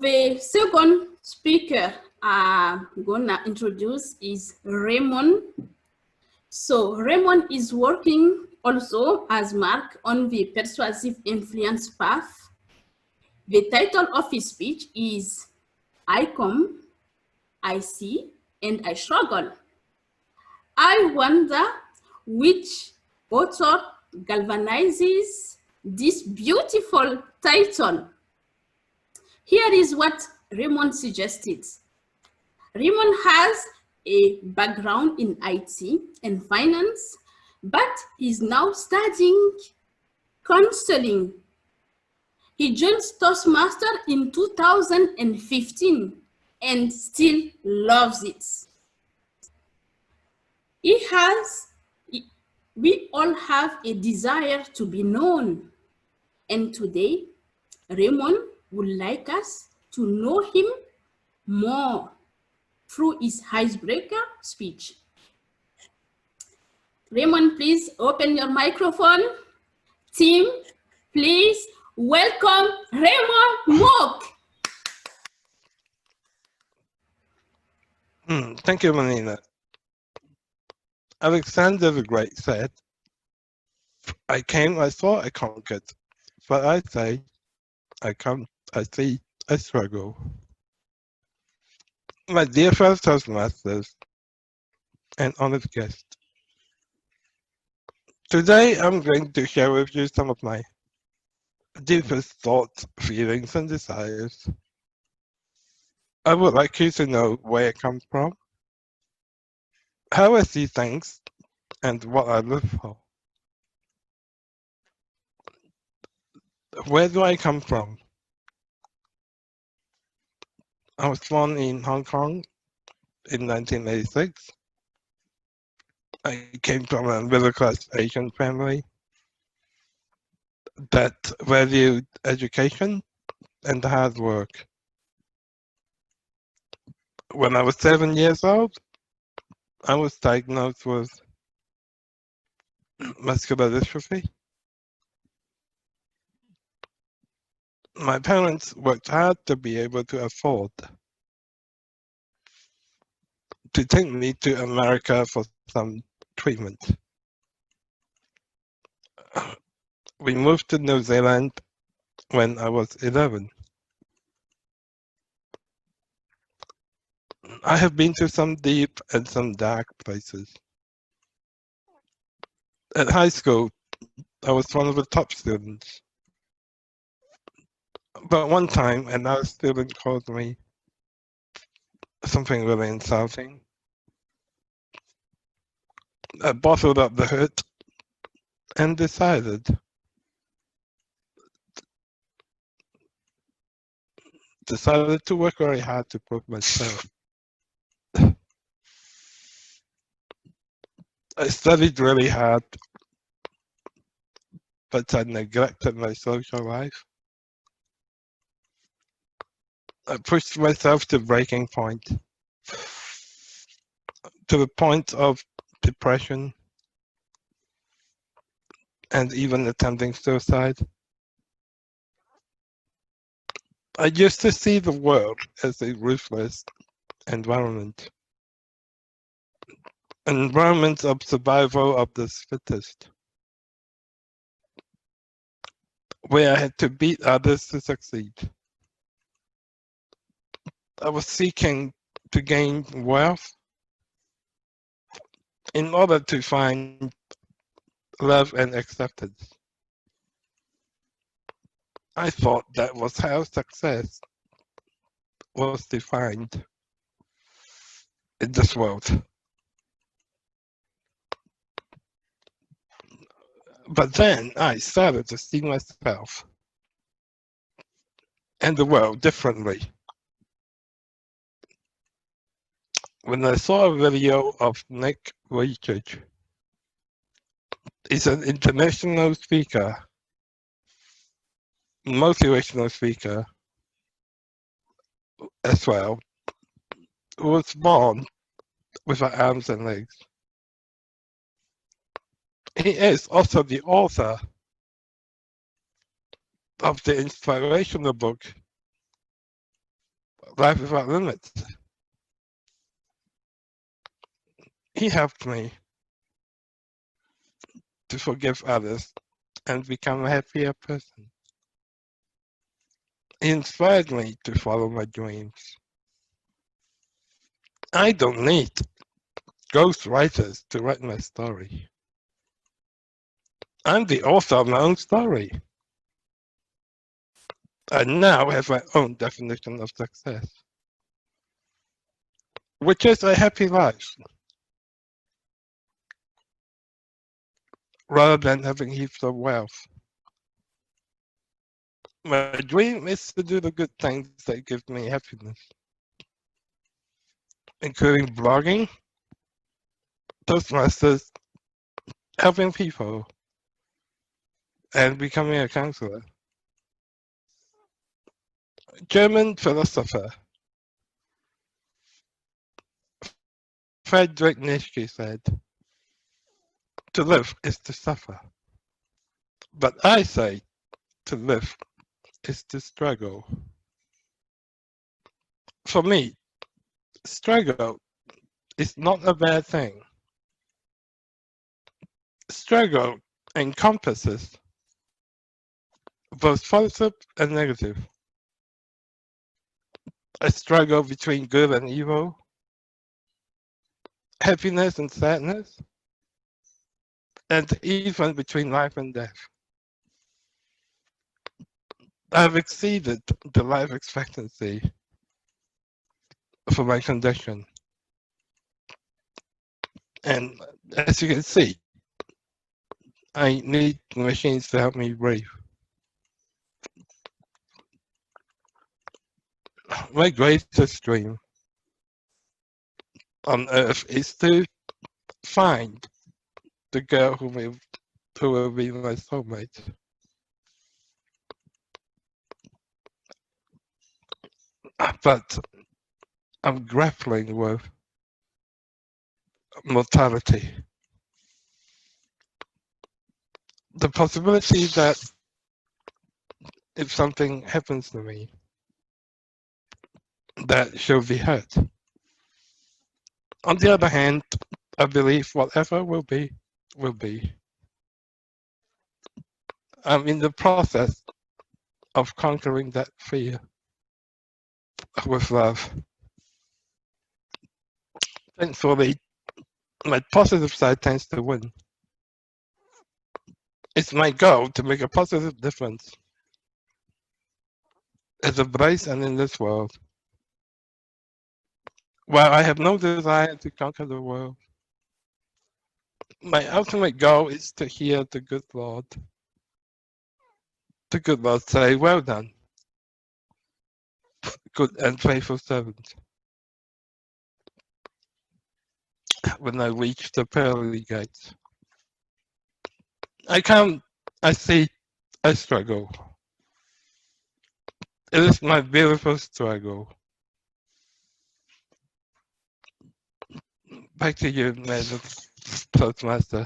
The second speaker I'm gonna introduce is Raymond. So Raymond is working also as Mark on the persuasive influence path. The title of his speech is I Come, I See, and I Struggle. I wonder which author galvanizes this beautiful title. Here is what Raymond suggested. Raymond has a background in IT and finance, but he's now studying counseling. He joined Toastmasters in 2015 and still loves it. We all have a desire to be known. And today, Raymond would like us to know him more through his Icebreaker speech. Raymond, please open your microphone. Team, please welcome Raymond Mok. Thank you, Melina. Alexander the Great said, I came, I saw, I conquered. But I say, I come, I see, I struggle. My dear fellow Toastmasters and honored guests, today I'm going to share with you some of my deepest thoughts, feelings, and desires. I would like you to know where it comes from, how I see things, and what I live for. Where do I come from? I was born in Hong Kong in 1986. I came from a middle-class Asian family that valued education and hard work. When I was 7 years old, I was diagnosed with muscular dystrophy. My parents worked hard to be able to afford to take me to America for some treatment. We moved to New Zealand when I was 11. I have been to some deep and some dark places. At high school, I was one of the top students. But one time, another student called me something really insulting. I bottled up the hurt and decided to work very hard to prove myself. I studied really hard, but I neglected my social life. I pushed myself to breaking point, to the point of depression and even attempting suicide. I used to see the world as a ruthless environment, an environment of survival of the fittest, where I had to beat others to succeed. I was seeking to gain wealth in order to find love and acceptance. I thought that was how success was defined in this world. But then I started to see myself and the world differently. When I saw a video of Nick Vujicic, he's an international speaker, motivational speaker as well, who was born without arms and legs. He is also the author of the inspirational book, life without limits. He helped me to forgive others and become a happier person. He inspired me to follow my dreams. I don't need ghostwriters to write my story. I'm the author of my own story. I now have my own definition of success, which is a happy life, rather than having heaps of wealth. My dream is to do the good things that give me happiness, including blogging, Toastmasters, helping people, and becoming a counselor. German philosopher Friedrich Nietzsche said, "To live is to suffer." But I say, to live is to struggle. For me, struggle is not a bad thing. Struggle encompasses both positive and negative. A struggle between good and evil, happiness and sadness, and even between life and death. I've exceeded the life expectancy for my condition. And as you can see, I need machines to help me breathe. My greatest dream on earth is to find the girl who will be my soulmate. But I'm grappling with mortality. The possibility that if something happens to me, that she'll be hurt. On the other hand, I believe whatever will be, will be. I'm in the process of conquering that fear with love. Thankfully, my positive side tends to win. It's my goal to make a positive difference as a place and in this world. While I have no desire to conquer the world, my ultimate goal is to hear the good Lord say, "Well done, good and faithful servant," when I reach the pearly gates. I see, I struggle. It is my beautiful struggle. Back to you, Madam Toastmaster.